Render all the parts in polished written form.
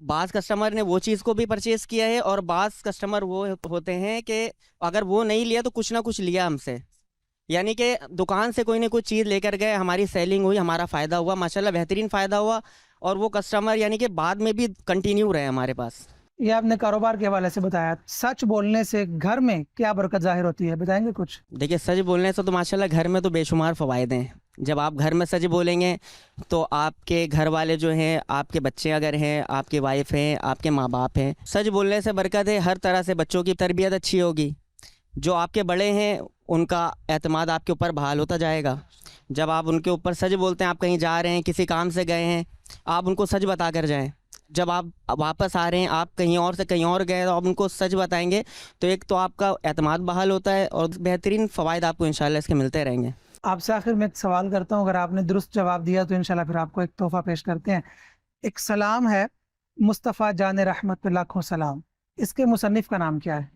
بعض کسٹمر نے وہ چیز کو بھی پرچیز کیا ہے اور بعض کسٹمر وہ ہوتے ہیں کہ اگر وہ نہیں لیا تو کچھ نہ کچھ لیا ہم سے، یعنی کہ دکان سے کوئی نہ کوئی چیز لے کر گئے، ہماری سیلنگ ہوئی، ہمارا فائدہ ہوا، ماشاءاللہ بہترین فائدہ ہوا، اور وہ کسٹمر یعنی کہ بعد میں بھی کنٹینیو رہے ہمارے پاس۔ یہ آپ نے کاروبار کے حوالے سے بتایا، سچ بولنے سے گھر میں کیا برکت ظاہر ہوتی ہے، بتائیں گے کچھ؟ دیکھیے سچ بولنے سے تو ماشاءاللہ گھر میں تو بے شمار فوائد ہیں۔ جب آپ گھر میں سچ بولیں گے تو آپ کے گھر والے جو ہیں، آپ کے بچے اگر ہیں، آپ کی وائف ہیں، آپ کے ماں باپ ہیں، سچ بولنے سے برکت ہے، ہر طرح سے بچوں کی تربیت اچھی ہوگی، جو آپ کے بڑے ہیں ان کا اعتماد آپ کے اوپر بحال ہوتا جائے گا۔ جب آپ ان کے اوپر سچ بولتے ہیں، آپ کہیں جا رہے ہیں، کسی کام سے گئے ہیں، آپ ان کو سچ بتا کر جائیں، جب آپ واپس آ رہے ہیں، آپ کہیں اور سے کہیں اور گئے تو آپ ان کو سچ بتائیں گے تو ایک تو آپ کا اعتماد بحال ہوتا ہے اور بہترین فوائد آپ کو انشاءاللہ اس کے ملتے رہیں گے۔ آپ سے آخر میں ایک سوال کرتا ہوں، اگر آپ نے درست جواب دیا تو انشاءاللہ پھر آپ کو ایک تحفہ پیش کرتے ہیں۔ ایک سلام ہے، مصطفیٰ جان رحمت پہ لاکھوں سلام، اس کے مصنف کا نام کیا ہے؟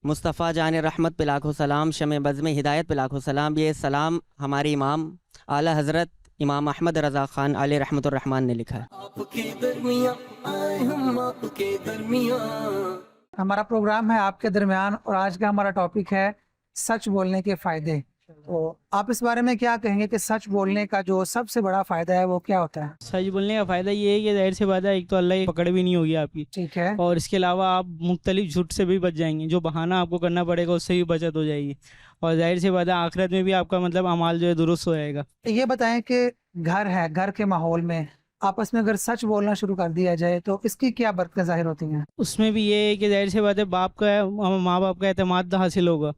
مصطفیٰ جان رحمت پہ لاکھوں سلام، شمع بزم ہدایت پہ لاکھوں سلام۔ یہ سلام ہمارے امام اعلیٰ حضرت امام احمد رضا خان علیہ رحمۃ الرحمن نے لکھا ہے۔ آپ کے درمیان آئے ہم آپ کے درمیان۔ ہمارا پروگرام ہے آپ کے درمیان اور آج کا ہمارا ٹاپک ہے سچ بولنے کے فائدے۔ تو آپ اس بارے میں کیا کہیں گے کہ سچ بولنے کا جو سب سے بڑا فائدہ ہے وہ کیا ہوتا ہے؟ سچ بولنے کا فائدہ یہ ہے کہ ظاہر سی بات ہے، ایک تو اللہ کی پکڑ بھی نہیں ہوگی آپ کی، ٹھیک ہے، اور اس کے علاوہ آپ مختلف جھوٹ سے بھی بچ جائیں گے، جو بہانہ آپ کو کرنا پڑے گا اس سے بھی بچت ہو جائے گی، اور ظاہر سی بات ہے آخرت میں بھی آپ کا مطلب اعمال جو ہے درست ہو جائے گا۔ یہ بتائیں کہ گھر ہے، گھر کے ماحول میں آپس میں اگر سچ بولنا شروع کر دیا جائے تو اس کی کیا برکتیں ظاہر ہوتی ہیں؟ اس میں بھی یہ ہے کہ ظاہر سی بات ہے باپ کا ماں باپ کا اعتماد حاصل ہوگا،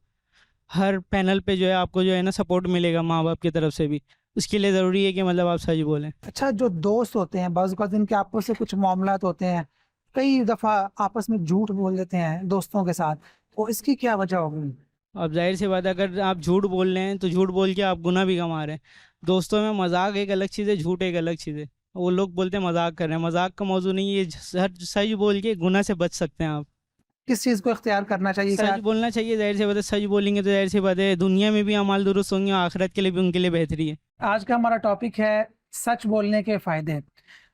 ہر پینل پہ جو ہے آپ کو جو ہے نا سپورٹ ملے گا ماں باپ کی طرف سے بھی، اس کے لیے ضروری ہے کہ مطلب آپ سچ بولیں۔ اچھا، جو دوست ہوتے ہیں بعض اوقات ان کے آپس سے کچھ معاملات ہوتے ہیں، کئی دفعہ آپس میں جھوٹ بول دیتے ہیں دوستوں کے ساتھ، تو اس کی کیا وجہ ہوگی؟ اب ظاہر سی بات ہے اگر آپ جھوٹ بول رہے ہیں تو جھوٹ بول کے آپ گناہ بھی کما رہے ہیں۔ دوستوں میں مذاق ایک الگ چیز ہے، جھوٹ ایک الگ چیز ہے۔ وہ لوگ بولتے ہیں مذاق کر رہے ہیں، مذاق کا موضوع نہیں ہے، یہ سچ بول کے گناہ سے بچ سکتے ہیں آپ۔ کس چیز کو اختیار کرنا چاہیے؟ سچ بولنا چاہیے، ظاہر سی بات ہے سچ بولیں گے تو ظاہر سی بات ہے دنیا میں بھی اعمال درست ہوں گے اور آخرت کے لیے بھی ان کے لیے بہتری ہے۔ آج کا ہمارا ٹاپک ہے سچ بولنے کے فائدے۔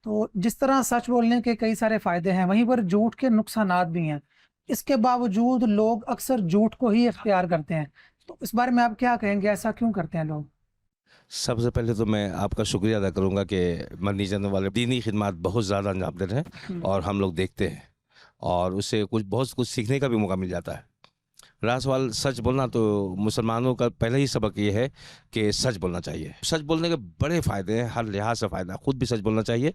تو جس طرح سچ بولنے کے کئی سارے فائدے ہیں، وہیں پر جھوٹ کے نقصانات بھی ہیں، اس کے باوجود لوگ اکثر جھوٹ کو ہی اختیار کرتے ہیں، تو اس بارے میں آپ کیا کہیں گے، ایسا کیوں کرتے ہیں لوگ؟ سب سے پہلے تو میں آپ کا شکریہ ادا کروں گا کہ مدنی چینل والے دینی خدمات بہت زیادہ انجام دیتے ہیں اور ہم لوگ دیکھتے ہیں اور اس سے بہت کچھ سیکھنے کا بھی موقع مل جاتا ہے۔ رہا سوال سچ بولنا، تو مسلمانوں کا پہلا ہی سبق یہ ہے کہ سچ بولنا چاہیے۔ سچ بولنے کے بڑے فائدے ہیں، ہر لحاظ سے فائدہ، خود بھی سچ بولنا چاہیے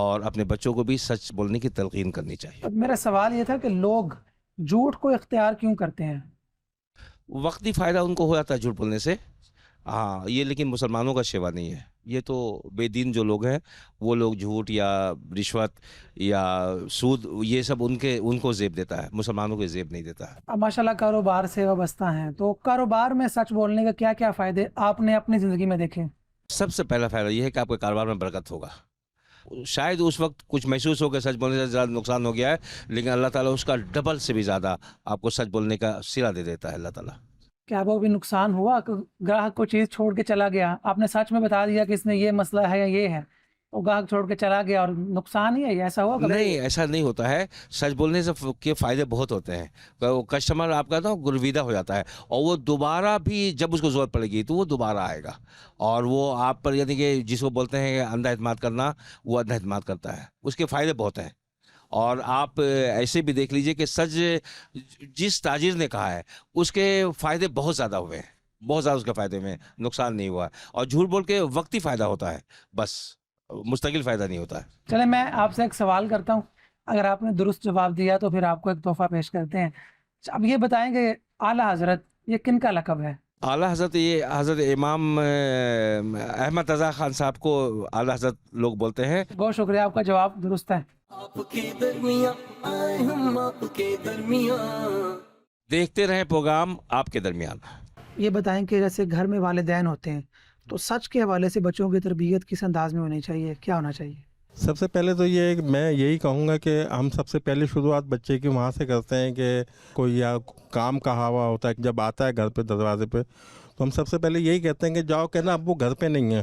اور اپنے بچوں کو بھی سچ بولنے کی تلقین کرنی چاہیے۔ اب میرا سوال یہ تھا کہ لوگ جھوٹ کو اختیار کیوں کرتے ہیں؟ وقتی فائدہ ان کو ہو جاتا ہے جھوٹ بولنے سے، ہاں، یہ لیکن مسلمانوں کا شیوا نہیں ہے، یہ تو بے دین جو لوگ ہیں وہ لوگ جھوٹ یا رشوت یا سود یہ سب ان کو زیب دیتا ہے، مسلمانوں کو زیب نہیں دیتا ہے۔ اب ماشاءاللہ کاروبار سے وابستہ ہیں، تو کاروبار میں سچ بولنے کا کیا کیا فائدے آپ نے اپنی زندگی میں دیکھے؟ سب سے پہلا فائدہ یہ ہے کہ آپ کے کاروبار میں برکت ہوگا۔ شاید اس وقت کچھ محسوس ہو کہ سچ بولنے سے زیادہ نقصان ہو گیا ہے، لیکن اللہ تعالیٰ اس کا ڈبل سے بھی زیادہ آپ کو سچ بولنے کا صلہ دے دیتا ہے اللہ تعالیٰ۔ کیا وہ بھی نقصان ہوا کہ گاہک کو چیز چھوڑ کے چلا گیا، آپ نے سچ میں بتا دیا کہ اس میں یہ مسئلہ ہے یا یہ ہے، تو گاہک چھوڑ کے چلا گیا اور نقصان ہی ہے، ایسا ہوا کبھی؟ نہیں، ایسا نہیں ہوتا ہے، سچ بولنے سے کے فائدے بہت ہوتے ہیں۔ کسٹمر آپ کا نا گرویدہ ہو جاتا ہے اور وہ دوبارہ بھی جب اس کو ضرورت پڑے گی تو وہ دوبارہ آئے گا، اور وہ آپ پر یعنی کہ جس کو بولتے ہیں اندھا اعتماد کرنا، وہ اندھا اعتماد کرتا ہے۔ اس کے فائدے بہت ہیں، اور آپ ایسے بھی دیکھ لیجئے کہ سچ جس تاجر نے کہا ہے اس کے فائدے بہت زیادہ ہوئے ہیں، بہت زیادہ اس کے فائدے میں نقصان نہیں ہوا ہے، اور جھوٹ بول کے وقتی فائدہ ہوتا ہے، بس مستقل فائدہ نہیں ہوتا ہے۔ چلے میں آپ سے ایک سوال کرتا ہوں، اگر آپ نے درست جواب دیا تو پھر آپ کو ایک تحفہ پیش کرتے ہیں۔ اب یہ بتائیں کہ اعلیٰ حضرت یہ کن کا لقب ہے؟ اعلیٰ حضرت، یہ حضرت امام احمد رضا خان صاحب کو اعلیٰ حضرت لوگ بولتے ہیں۔ بہت شکریہ، آپ کا جواب درست ہے۔ آپ کے درمیان آئے ہم آپ کے درمیان۔ دیکھتے رہیں پروگرام آپ کے درمیان۔ یہ بتائیں کہ جیسے گھر میں والدین ہوتے ہیں تو سچ کے حوالے سے بچوں کی تربیت کس انداز میں ہونی چاہیے، کیا ہونا چاہیے؟ سب سے پہلے تو یہ ہے کہ میں یہی کہوں گا کہ ہم سب سے پہلے شروعات بچے کی وہاں سے کرتے ہیں کہ کوئی یا کام کہا ہوا ہوتا ہے جب آتا ہے گھر پہ دروازے پہ، تو ہم سب سے پہلے یہی کہتے ہیں کہ جاؤ، کہنا ابو گھر پہ نہیں ہے،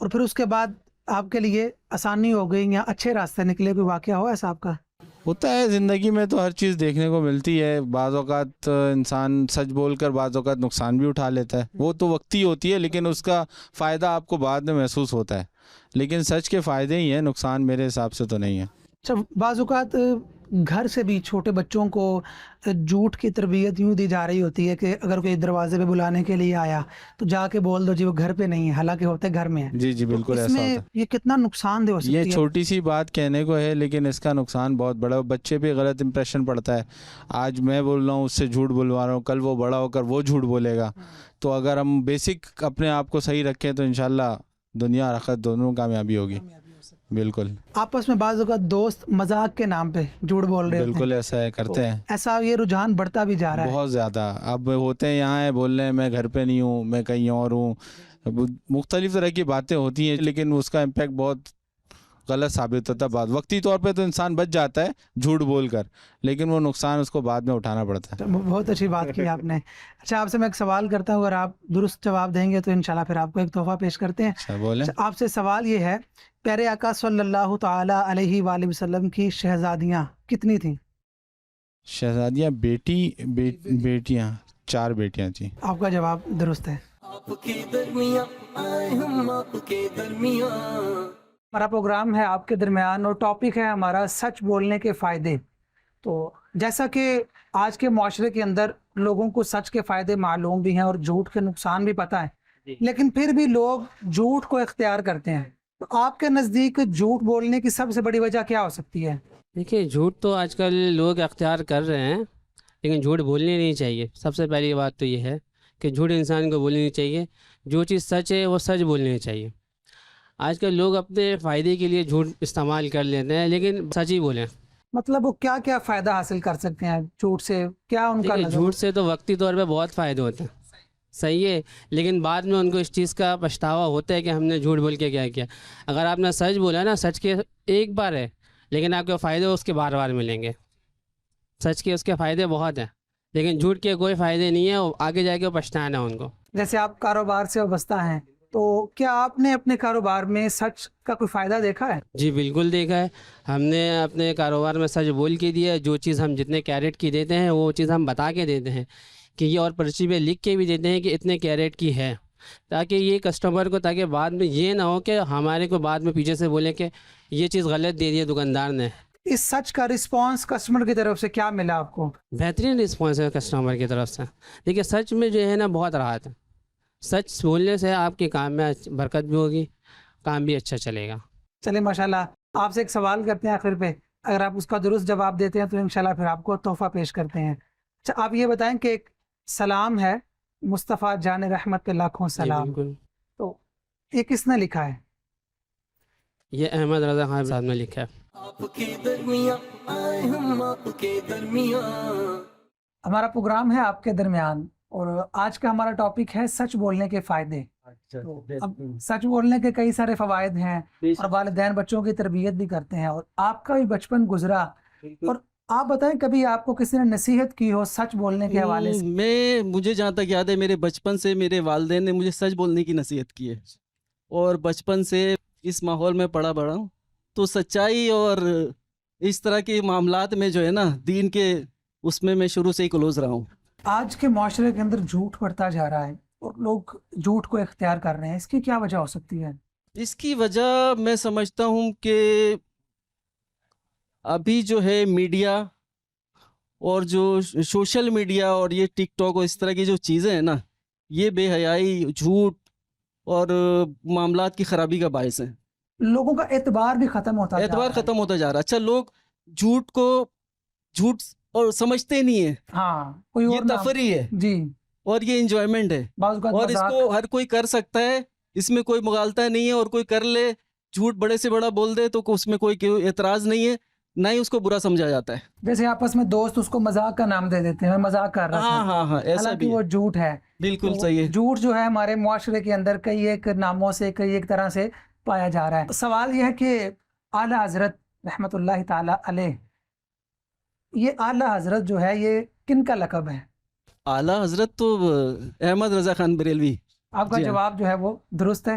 اور پھر اس کے بعد آپ کے لیے آسانی ہو گئی یا اچھے راستے نکلے؟ کوئی واقعہ ہوا ایسا آپ کا؟ ہوتا ہے زندگی میں، تو ہر چیز دیکھنے کو ملتی ہے. بعض اوقات انسان سچ بول کر بعض اوقات نقصان بھی اٹھا لیتا ہے. وہ تو وقتی ہوتی ہے، لیکن اس کا فائدہ آپ کو بعد میں محسوس ہوتا ہے. لیکن سچ کے فائدے ہی ہیں، نقصان میرے حساب سے تو نہیں ہے. اچھا، بعض اوقات گھر سے بھی چھوٹے بچوں کو جھوٹ کی تربیت یوں دی جا رہی ہوتی ہے کہ اگر کوئی دروازے پہ بلانے کے لیے آیا تو جا کے بول دو جی وہ گھر پہ نہیں ہے، حالانکہ ہوتے گھر میں ہے. جی جی بالکل اس ایسا میں ہوتا ہے. یہ کتنا نقصان دہ ہو یہ سکتی ہے؟ چھوٹی سی بات کہنے کو ہے، لیکن اس کا نقصان بہت بڑا. بچے پہ غلط امپریشن پڑتا ہے. آج میں بول رہا ہوں، اس سے جھوٹ بلوا رہا ہوں، کل وہ بڑا ہو کر وہ جھوٹ بولے گا. تو اگر ہم بیسک اپنے آپ کو صحیح رکھیں تو انشاءاللہ دنیا اور آخرت دونوں کامیابی ہوگی. بالکل. آپس میں بعض اوقات دوست مذاق کے نام پہ جھوٹ بول رہے ہوتے ہیں. بالکل ایسا ہے، کرتے ہیں. ایسا یہ رجحان بڑھتا بھی جا رہا ہے بہت زیادہ. اب ہوتے ہیں یہاں ہے، بول رہے ہیں میں گھر پہ نہیں ہوں، میں کہیں اور ہوں. مختلف طرح کی باتیں ہوتی ہیں، لیکن اس کا امپیکٹ بہت غلط ثابت ہوتا ہے. بعد وقتی طور پہ تو انسان بچ جاتا ہے جھوٹ بول کر، لیکن وہ نقصان اس کو بعد میں اٹھانا پڑتا ہے. بہت اچھی بات کی آپ نے. اچھا، آپ سے میں ایک سوال کرتا ہوں، اگر آپ درست جواب دیں گے تو انشاءاللہ پھر آپ کو ایک تحفہ پیش کرتے ہیں. اچھا بولیں. اچھا، آپ سے سوال یہ ہے، پیارے آقا صلی اللہ تعالی علیہ وآلہ وسلم کی شہزادیاں کتنی تھیں؟ شہزادیاں بیٹیاں 4 بیٹیاں تھیں. آپ کا جواب درست ہے. آپ کے درمیان آئے ہم آپ کے درمیان. ہمارا پروگرام ہے آپ کے درمیان اور ٹاپک ہے ہمارا سچ بولنے کے فائدے. تو جیسا کہ آج کے معاشرے کے اندر لوگوں کو سچ کے فائدے معلوم بھی ہیں اور جھوٹ کے نقصان بھی پتہ ہے، لیکن پھر بھی لوگ جھوٹ کو اختیار کرتے ہیں. تو آپ کے نزدیک جھوٹ بولنے کی سب سے بڑی وجہ کیا ہو سکتی ہے؟ دیکھیے، جھوٹ تو آج کل لوگ اختیار کر رہے ہیں، لیکن جھوٹ بولنی نہیں چاہیے. سب سے پہلی بات تو یہ ہے کہ جھوٹ انسان کو بولنی نہیں چاہیے. جو چیز سچ ہے وہ سچ بولنی چاہیے. آج کل لوگ اپنے فائدے کے لیے جھوٹ استعمال کر لیتے ہیں، لیکن سچ ہی بولیں. مطلب وہ کیا کیا فائدہ حاصل کر سکتے ہیں جھوٹ سے؟ کیا ان کا دیکھیے، جھوٹ سے تو وقتی طور پہ بہت فائدے ہوتے ہیں، صحیح ہے، لیکن بعد میں ان کو اس چیز کا پچھتاوا ہوتا ہے کہ ہم نے جھوٹ بول کے کیا کیا. اگر آپ نے سچ بولا نا، سچ کے ایک بار ہے، لیکن آپ کے فائدے اس کے بار بار ملیں گے. سچ کے اس کے فائدے بہت ہیں، لیکن جھوٹ کے کوئی فائدے نہیں ہیں. آگے جا کے پچھتانا ان کو. جیسے آپ کاروبار سے وابستہ ہیں، تو کیا آپ نے اپنے کاروبار میں سچ کا کوئی فائدہ دیکھا ہے؟ جی بالکل دیکھا ہے. ہم نے اپنے کاروبار میں سچ بول کے دیا ہے. جو چیز ہم جتنے کیرٹ کی دیتے ہیں وہ چیز ہم بتا کے دیتے ہیں کہ یہ، اور پرچی پہ لکھ کے بھی دیتے ہیں کہ اتنے کیرٹ کی ہے، تاکہ یہ کسٹمر کو، تاکہ بعد میں یہ نہ ہو کہ ہمارے کو بعد میں پیچھے سے بولے کہ یہ چیز غلط دے دی ہے دکاندار نے. اس سچ کا رسپانس کسٹمر کی طرف سے کیا ملا آپ کو؟ بہترین رسپانس ہے کسٹمر کی طرف سے. دیکھیے، سچ میں جو ہے نا بہت راحت ہے. سچ بولنے سے آپ کے کام میں برکت بھی ہوگی، کام بھی اچھا چلے گا. چلے ماشاءاللہ. آپ سے ایک سوال کرتے ہیں آخر پہ، اگر آپ اس کا درست جواب دیتے ہیں تو انشاءاللہ پھر آپ کو تحفہ پیش کرتے ہیں. اچھا، آپ یہ بتائیں کہ ایک سلام ہے، مصطفیٰ جان رحمت پہ لاکھوں جی سلام، بالکل. تو یہ کس نے لکھا ہے؟ یہ احمد رضا خان صاحب نے لکھا ہے. آپ کے درمیان آئے ہم آپ کے درمیان. ہمارا پروگرام ہے آپ کے درمیان اور آج کا ہمارا ٹاپک ہے سچ بولنے کے فائدے. تو اب سچ بولنے کے کئی سارے فوائد ہیں اور والدین بچوں کی تربیت بھی کرتے ہیں، اور آپ کا بھی بچپن گزرا، اور آپ بتائیں کبھی آپ کو کسی نے نصیحت کی ہو سچ بولنے کے حوالے سے؟ مجھے جہاں تک یاد ہے، میرے بچپن سے میرے والدین نے مجھے سچ بولنے کی نصیحت کی ہے، اور بچپن سے اس ماحول میں پڑا بڑا ہوں، تو سچائی اور اس طرح کے معاملات میں جو ہے نا دین کے، اس میں شروع سے ہی کلوز رہا ہوں. آج کے معاشرے کے اندر جھوٹ بڑھتا جا رہا ہے اور لوگ جھوٹ کو اختیار کر رہے ہیں، اس کی کیا وجہ ہو سکتی ہے؟ اس کی وجہ میں سمجھتا ہوں کہ ابھی جو ہے میڈیا اور جو سوشل میڈیا اور یہ ٹک ٹاک اور اس طرح کی جو چیزیں ہیں نا، یہ بے حیائی، جھوٹ اور معاملات کی خرابی کا باعث ہیں. لوگوں کا اعتبار بھی ختم ہوتا اعتبار ختم ہوتا جا رہا ہے. اچھا، لوگ جھوٹ کو جھوٹ اور سمجھتے نہیں ہیں. ہاں، کوئی یہ اور تفریح ہے جی، اور یہ انجوائمنٹ ہے، بعض اوقات اور اس مذاق. کو ہر کوئی کر سکتا ہے. اس میں کوئی مغالطہ نہیں ہے، اور کوئی کر لے، جھوٹ بڑے سے بڑا بول دے تو اس میں کوئی اعتراض نہیں ہے، نہ ہی اس کو برا سمجھا جاتا ہے. جیسے آپس میں دوست اس کو مذاق کا نام دے دیتے ہیں، مذاق کر رہا ہاں ہاں ہاں، ایسا حالانکہ بھی وہ ہے. جھوٹ ہے. بالکل تو صحیح ہے. جھوٹ جو ہے ہمارے معاشرے کے اندر کئی ایک ناموں سے، کئی ایک طرح سے پایا جا رہا ہے. سوال یہ ہے کہ اعلیٰ حضرت رحمۃ اللہ تعالی علیہ، یہ اعلیٰ حضرت جو ہے یہ کن کا لقب ہے؟ اعلیٰ حضرت تو احمد رضا خان بریلوی. آپ کا جواب جو ہے وہ درست ہے.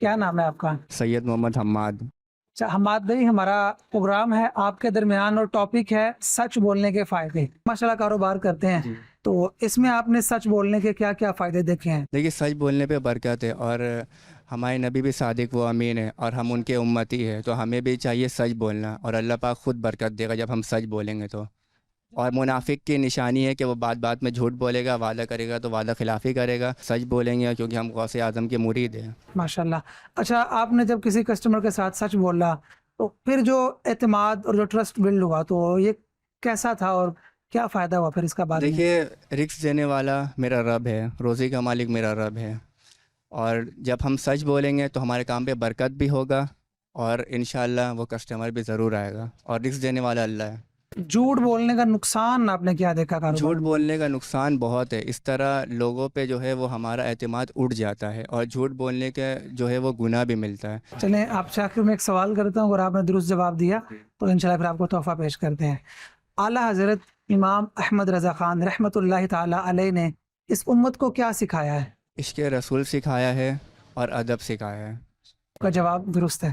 کیا نام ہے آپ کا؟ سید محمد حماد. اچھا حماد بھائی، ہمارا پروگرام ہے آپ کے درمیان اور ٹاپک ہے سچ بولنے کے فائدے. ماشاءاللہ کاروبار کرتے ہیں تو اس میں آپ نے سچ بولنے کے کیا کیا فائدے دیکھے ہیں؟ دیکھیے سچ بولنے پہ برکت ہے، اور ہمارے نبی بھی صادق و امین ہے اور ہم ان کے امتی ہے، تو ہمیں بھی چاہیے سچ بولنا، اور اللہ پاک خود برکت دے گا جب ہم سچ بولیں گے تو. اور منافق کی نشانی ہے کہ وہ بات بات میں جھوٹ بولے گا، وعدہ کرے گا تو وعدہ خلافی کرے گا. سچ بولیں گے کیونکہ ہم غوث اعظم کے مرید ہیں. ماشاءاللہ. اچھا آپ نے جب کسی کسٹمر کے ساتھ سچ بولا تو پھر جو اعتماد اور جو ٹرسٹ بلڈ ہوا تو یہ کیسا تھا اور کیا فائدہ ہوا پھر اس کا بعد میں؟ دیکھیے رزق دینے والا میرا رب ہے، روزی کا مالک میرا رب ہے، اور جب ہم سچ بولیں گے تو ہمارے کام پہ برکت بھی ہوگا، اور انشاءاللہ وہ کسٹمر بھی ضرور آئے گا، اور رزق دینے والا اللہ ہے. جھوٹ بولنے کا نقصان آپ نے کیا دیکھا کاروبار جھوٹ میں؟ بولنے کا نقصان بہت ہے. اس طرح لوگوں پہ جو ہے وہ ہمارا اعتماد اٹھ جاتا ہے، اور جھوٹ بولنے کا جو ہے وہ گناہ بھی ملتا ہے. چلیں آپ سے آخر میں ایک سوال کرتا ہوں، اگر آپ نے درست جواب دیا تو انشاءاللہ پھر آپ کو تحفہ پیش کرتے ہیں. اعلیٰ حضرت امام احمد رضا خان رحمۃ اللہ تعالی علیہ نے اس امت کو کیا سکھایا ہے؟ عشق رسول سکھایا ہے اور ادب سکھایا ہے. آپ کا جواب درست ہے.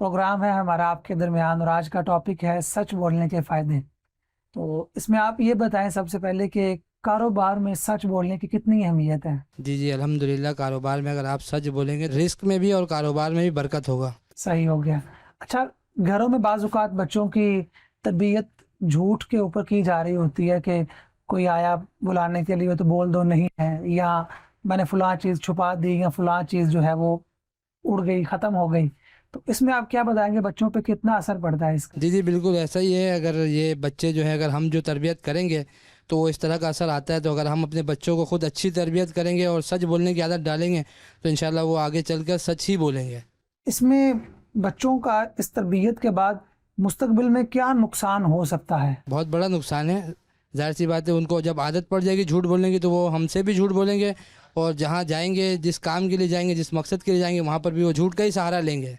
پروگرام ہے ہمارا آپ کے درمیان اور آج کا ٹاپک ہے سچ بولنے کے فائدے. تو اس میں آپ یہ بتائیں سب سے پہلے کہ کاروبار میں سچ بولنے کی کتنی اہمیت ہے؟ جی الحمدللہ کاروبار میں اگر آپ سچ بولیں گے رزق میں بھی اور کاروبار میں بھی برکت ہوگا. صحیح ہو گیا. اچھا گھروں میں بعض اوقات بچوں کی تربیت جھوٹ کے اوپر کی جا رہی ہوتی ہے کہ کوئی آیا بلانے کے لیے تو بول دو نہیں ہے، یا میں نے فلاں چیز چھپا دی، یا فلاں چیز جو ہے وہ اڑ گئی، ختم ہو گئی. تو اس میں آپ کیا بتائیں گے بچوں پہ کتنا اثر پڑتا ہے اس کا؟ جی بالکل ایسا ہی ہے. اگر یہ بچے جو ہے اگر ہم جو تربیت کریں گے تو وہ اس طرح کا اثر آتا ہے. تو اگر ہم اپنے بچوں کو خود اچھی تربیت کریں گے اور سچ بولنے کی عادت ڈالیں گے تو انشاءاللہ وہ آگے چل کر سچ ہی بولیں گے. اس میں بچوں کا اس تربیت کے بعد مستقبل میں کیا نقصان ہو سکتا ہے؟ بہت بڑا نقصان ہے. ظاہر سی بات ہے ان کو جب عادت پڑ جائے گی جھوٹ بولنے کی تو وہ ہم سے بھی جھوٹ بولیں گے، اور جہاں جائیں گے جس کام کے لیے جائیں گے جس مقصد کے لیے جائیں گے وہاں پر بھی وہ جھوٹ کا ہی سہارا لیں گے.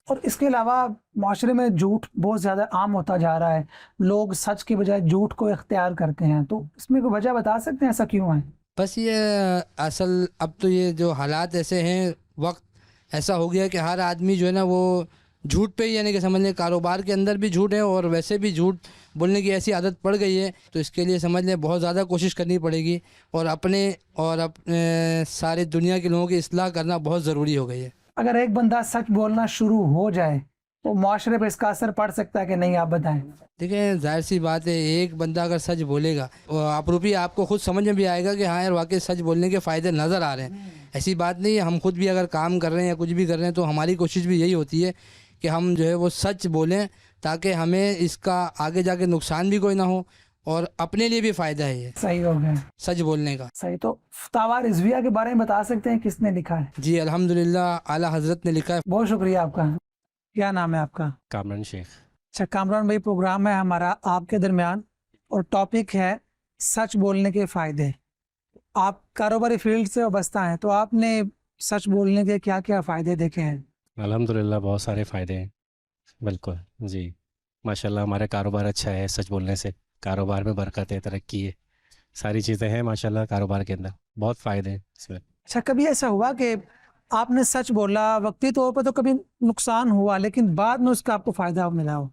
اور اس کے علاوہ معاشرے میں جھوٹ بہت زیادہ عام ہوتا جا رہا ہے، لوگ سچ کی بجائے جھوٹ کو اختیار کرتے ہیں. تو اس میں کوئی وجہ بتا سکتے ہیں ایسا کیوں ہے؟ بس یہ اصل اب تو یہ جو حالات ایسے ہیں، وقت ایسا ہو گیا کہ ہر آدمی جو ہے نا وہ جھوٹ پہ ہی، یعنی کہ سمجھ لیں کاروبار کے اندر بھی جھوٹ ہے اور ویسے بھی جھوٹ بولنے کی ایسی عادت پڑ گئی ہے. تو اس کے لیے سمجھ لیں بہت زیادہ کوشش کرنی پڑے گی، اور اپنے سارے دنیا کے لوگوں کی اصلاح کرنا بہت ضروری ہو گئی ہے. اگر ایک بندہ سچ بولنا شروع ہو جائے تو معاشرے پہ اس کا اثر پڑ سکتا ہے کہ نہیں؟ آپ بتائیں. دیکھیں ظاہر سی بات ہے ایک بندہ اگر سچ بولے گا اپروپی آپ کو خود سمجھ میں بھی آئے گا کہ ہاں یار واقعی سچ بولنے کے فائدے نظر آ رہے ہیں. ایسی بات نہیں ہے، ہم خود بھی اگر کام کر رہے ہیں یا کچھ بھی کر رہے ہیں تو ہماری کوشش بھی یہی ہوتی ہے کہ ہم جو ہے وہ سچ بولیں تاکہ ہمیں اس کا آگے جا کے نقصان بھی کوئی نہ ہو اور اپنے لیے بھی فائدہ ہے یہ صحیح ہو گیا سچ بولنے کا. صحیح. تو فتاوی رضویہ کے بارے میں بتا سکتے ہیں کس نے لکھا ہے؟ جی الحمدللہ اعلیٰ حضرت نے لکھا ہے. بہت شکریہ آپ کا. کیا نام ہے آپ کا؟ کامران شیخ. اچھا کامران بھائی، پروگرام ہے ہمارا آپ کے درمیان اور ٹاپک ہے سچ بولنے کے فائدے. آپ کاروباری فیلڈ سے وابستہ ہیں تو آپ نے سچ بولنے کے کیا کیا فائدے دیکھے ہیں؟ الحمدللہ بہت سارے فائدے ہیں. بالکل جی ماشاءاللہ ہمارا کاروبار اچھا ہے. سچ بولنے سے کاروبار میں برکت ہے، ترقی ہے، ساری چیزیں ہیں ماشاءاللہ کاروبار کے اندر، بہت فائدے ہیں اس میں. اچھا کبھی ایسا ہوا کہ آپ نے سچ بولا، وقتی طور پہ تو کبھی نقصان ہوا لیکن بعد میں اس کا آپ کو فائدہ ملا ہو؟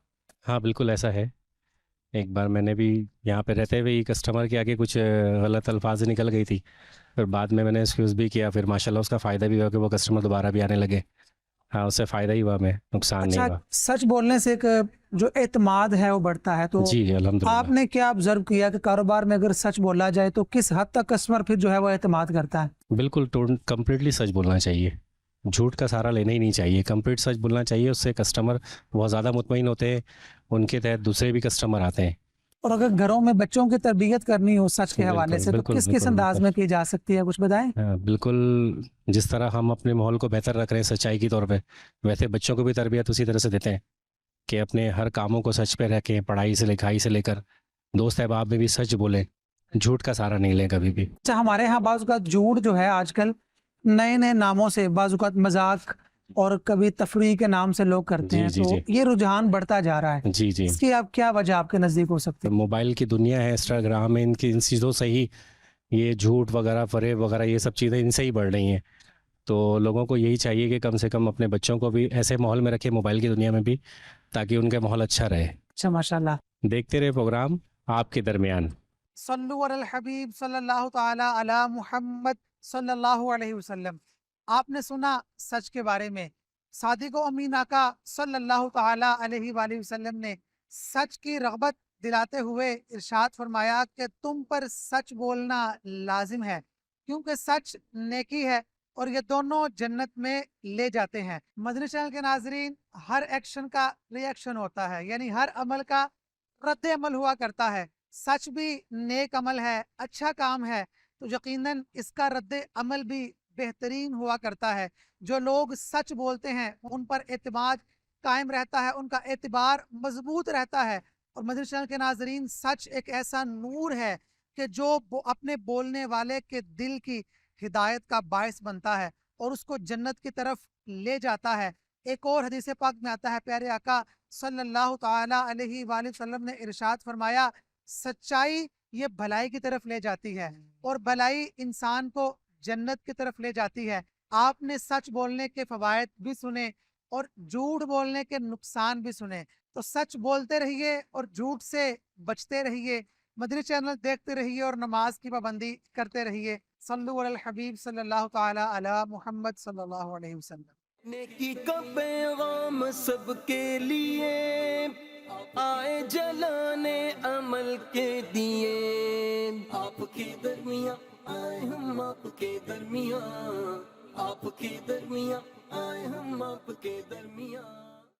ہاں بالکل ایسا ہے. ایک بار میں نے بھی یہاں پہ رہتے ہوئے کسٹمر کے آگے کچھ غلط الفاظ نکل گئی تھی، پھر بعد میں نے ایکسکیوز بھی کیا، پھر ماشاءاللہ اس کا فائدہ بھی ہوا کہ وہ کسٹمر دوبارہ بھی آنے لگے. ہاں اس سے فائدہ ہی ہوا، ہمیں نقصان نہیں ہوا. سچ بولنے سے ایک جو اعتماد ہے وہ بڑھتا ہے. تو جی الحمدللہ. آپ نے کیا آبزرو کیا کہ کاروبار میں اگر سچ بولا جائے تو کس حد تک کسٹمر پھر جو ہے وہ اعتماد کرتا ہے؟ بالکل کمپلیٹلی سچ بولنا چاہیے، جھوٹ کا سہارا لینا ہی نہیں چاہیے، کمپلیٹ سچ بولنا چاہیے. اس سے کسٹمر بہت زیادہ مطمئن ہوتے ہیں، ان کے تحت دوسرے بھی کسٹمر آتے ہیں. اور اگر گھروں میں بچوں کی تربیت کرنی ہو سچ کے حوالے سے تو کس انداز میں کی جا سکتی ہے؟ کچھ بتائیں. بالکل جس طرح ہم اپنے ماحول کو بہتر رکھ رہے ہیں سچائی کے طور پہ، ویسے بچوں کو بھی تربیت اسی طرح سے دیتے ہیں کہ اپنے ہر کاموں کو سچ پہ رکھیں، پڑھائی سے لکھائی سے لے کر دوست احباب میں بھی سچ بولیں، جھوٹ کا سہارا نہیں لیں کبھی بھی. اچھا ہمارے ہاں بعض اوقات جھوٹ جو ہے آج کل نئے نئے ناموں سے، بعض اوقات مذاق اور کبھی تفریح کے نام سے لوگ کرتے جی ہیں، جی تو جی یہ رجحان بڑھتا جا رہا ہے، جی جی اس کی آپ کیا وجہ آپ کے نزدیک ہو سکتی ہے؟ موبائل کی دنیا ہے، انسٹاگرام ہے، ان چیزوں سے ہی یہ جھوٹ وغیرہ فریب وغیرہ یہ سب چیزیں ان سے ہی بڑھ رہی ہیں. تو لوگوں کو یہی چاہیے کہ کم سے کم اپنے بچوں کو بھی ایسے ماحول میں رکھے موبائل کی دنیا میں بھی، تاکہ ان کا ماحول اچھا رہے. اچھا، ماشاء اللہ. دیکھتے رہے پروگرام آپ کے درمیان. صلو علی الحبیب صلی اللہ تعالی علی محمد صلی اللہ علیہ وسلم. آپ نے سنا سچ کے بارے میں، صادق و امین آقا صلی اللہ تعالی علیہ وآلہ وسلم نے سچ کی رغبت دلاتے ہوئے ارشاد فرمایا کہ تم پر سچ بولنا لازم ہے، کیونکہ سچ نیکی ہے اور یہ دونوں جنت میں لے جاتے ہیں. مدنی چینل کے ناظرین، ہر ایکشن کا ری ایکشن ہوتا ہے، یعنی ہر عمل کا رد عمل ہوا کرتا ہے. سچ بھی نیک عمل ہے، اچھا کام ہے، تو یقیناً اس کا رد عمل بھی بہترین ہوا کرتا ہے. جو لوگ سچ بولتے ہیں ان پر اعتماد قائم رہتا ہے، ان کا اعتبار مضبوط رہتا ہے. اور مدنی چینل کے ناظرین، سچ ایک ایسا نور ہے کہ جو اپنے بولنے والے کے دل کی ہدایت کا باعث بنتا ہے اور اس کو جنت کی طرف لے جاتا ہے. ایک اور حدیث پاک میں آتا ہے، پیارے آقا صلی اللہ تعالی علیہ وآلہ وسلم نے ارشاد فرمایا، سچائی یہ بھلائی کی طرف لے جاتی ہے اور بھلائی انسان کو جنت کی طرف لے جاتی ہے. آپ نے سچ بولنے کے فوائد بھی سنے اور جھوٹ بولنے کے نقصان بھی سنے، تو سچ بولتے رہیے اور جھوٹ سے بچتے رہیے. مدنی چینل دیکھتے رہیے اور نماز کی پابندی کرتے رہیے. صلو علی الحبیب صلی اللہ تعالی علی محمد صلی اللہ علیہ وسلم. نیکی کا پیغام سب کے لیے آئے جلانے عمل کے دیے. آپ کے درمیان آئے ہم آپ کے درمیان، آپ کے درمیان آئے ہم آپ کے درمیان.